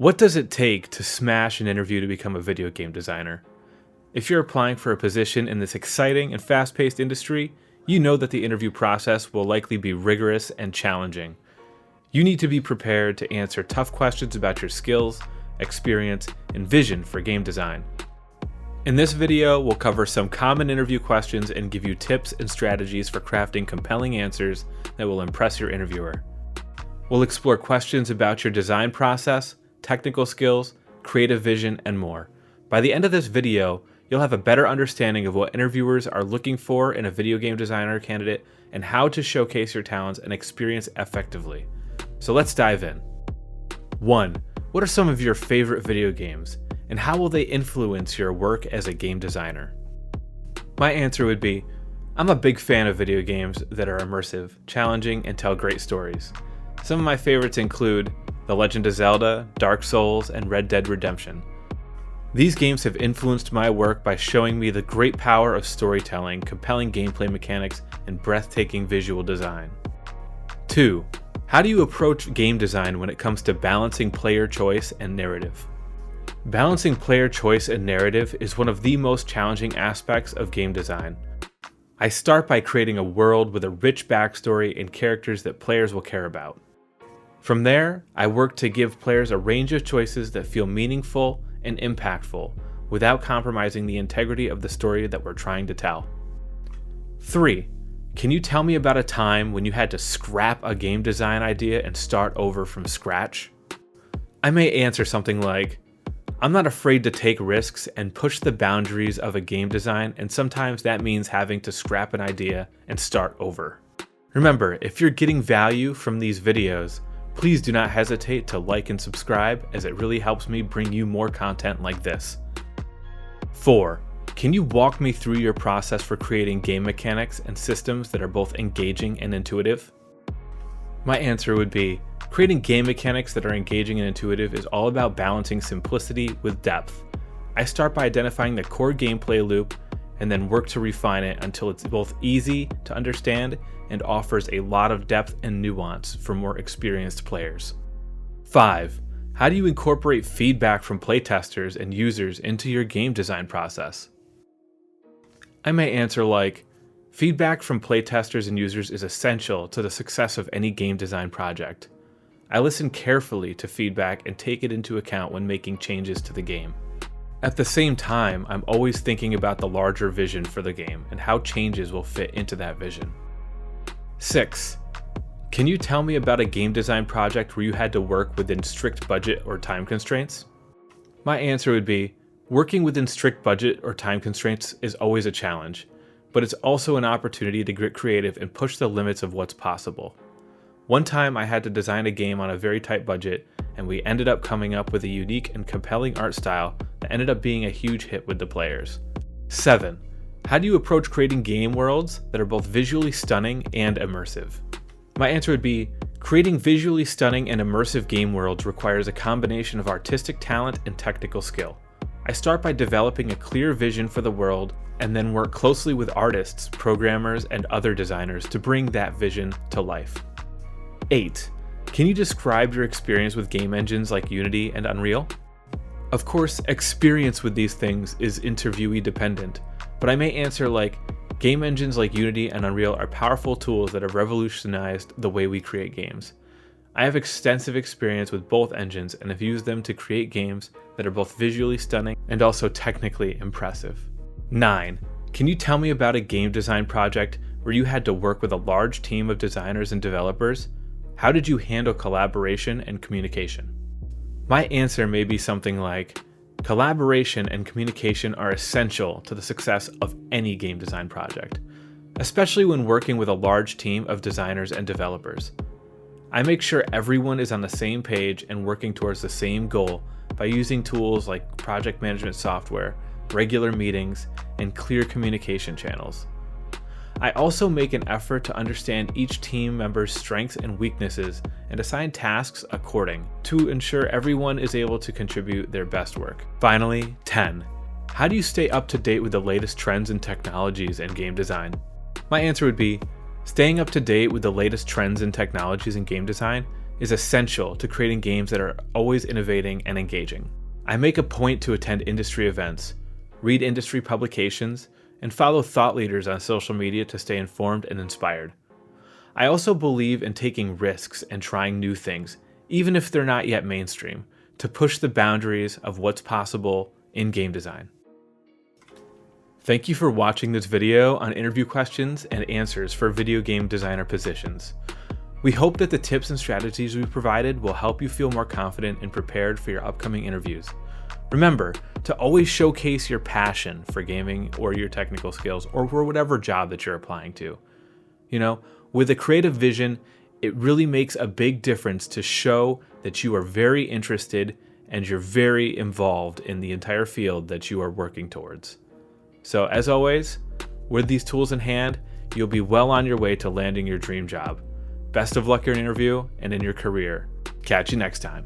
What does it take to smash an interview to become a video game designer? If you're applying for a position in this exciting and fast-paced industry, you know that the interview process will likely be rigorous and challenging. You need to be prepared to answer tough questions about your skills, experience, and vision for game design. In this video, we'll cover some common interview questions and give you tips and strategies for crafting compelling answers that will impress your interviewer. We'll explore questions about your design process, technical skills, creative vision, and more. By the end of this video, you'll have a better understanding of what interviewers are looking for in a video game designer candidate and how to showcase your talents and experience effectively. So let's dive in. 1. What are some of your favorite video games, and how will they influence your work as a game designer? My answer would be, I'm a big fan of video games that are immersive, challenging, and tell great stories. Some of my favorites include The Legend of Zelda, Dark Souls, and Red Dead Redemption. These games have influenced my work by showing me the great power of storytelling, compelling gameplay mechanics, and breathtaking visual design. 2. How do you approach game design when it comes to balancing player choice and narrative? Balancing player choice and narrative is one of the most challenging aspects of game design. I start by creating a world with a rich backstory and characters that players will care about. From there, I work to give players a range of choices that feel meaningful and impactful without compromising the integrity of the story that we're trying to tell. 3. Can you tell me about a time when you had to scrap a game design idea and start over from scratch? I may answer something like, I'm not afraid to take risks and push the boundaries of a game design, and sometimes that means having to scrap an idea and start over. Remember, if you're getting value from these videos, please do not hesitate to like and subscribe, as it really helps me bring you more content like this. 4. Can you walk me through your process for creating game mechanics and systems that are both engaging and intuitive? My answer would be, creating game mechanics that are engaging and intuitive is all about balancing simplicity with depth. I start by identifying the core gameplay loop and then work to refine it until it's both easy to understand and offers a lot of depth and nuance for more experienced players. 5. How do you incorporate feedback from playtesters and users into your game design process? I may answer like, feedback from playtesters and users is essential to the success of any game design project. I listen carefully to feedback and take it into account when making changes to the game. At the same time, I'm always thinking about the larger vision for the game and how changes will fit into that vision. 6. Can you tell me about a game design project where you had to work within strict budget or time constraints? My answer would be, working within strict budget or time constraints is always a challenge, but it's also an opportunity to get creative and push the limits of what's possible. One time I had to design a game on a very tight budget, and we ended up coming up with a unique and compelling art style that ended up being a huge hit with the players. 7. How do you approach creating game worlds that are both visually stunning and immersive? My answer would be, creating visually stunning and immersive game worlds requires a combination of artistic talent and technical skill. I start by developing a clear vision for the world and then work closely with artists, programmers, and other designers to bring that vision to life. 8. Can you describe your experience with game engines like Unity and Unreal? Of course, experience with these things is interviewee dependent, but I may answer like, game engines like Unity and Unreal are powerful tools that have revolutionized the way we create games. I have extensive experience with both engines and have used them to create games that are both visually stunning and also technically impressive. 9. Can you tell me about a game design project where you had to work with a large team of designers and developers? How did you handle collaboration and communication? My answer may be something like, collaboration and communication are essential to the success of any game design project, especially when working with a large team of designers and developers. I make sure everyone is on the same page and working towards the same goal by using tools like project management software, regular meetings, and clear communication channels. I also make an effort to understand each team member's strengths and weaknesses and assign tasks according to ensure everyone is able to contribute their best work. Finally, 10. How do you stay up to date with the latest trends and technologies in game design? My answer would be, staying up to date with the latest trends and technologies in game design is essential to creating games that are always innovating and engaging. I make a point to attend industry events, read industry publications, and follow thought leaders on social media to stay informed and inspired. I also believe in taking risks and trying new things, even if they're not yet mainstream, to push the boundaries of what's possible in game design. Thank you for watching this video on interview questions and answers for video game designer positions. We hope that the tips and strategies we provided will help you feel more confident and prepared for your upcoming interviews. Remember to always showcase your passion for gaming or your technical skills or for whatever job that you're applying to. With a creative vision, it really makes a big difference to show that you are very interested and you're very involved in the entire field that you are working towards. So as always, with these tools in hand, you'll be well on your way to landing your dream job. Best of luck in your interview and in your career. Catch you next time.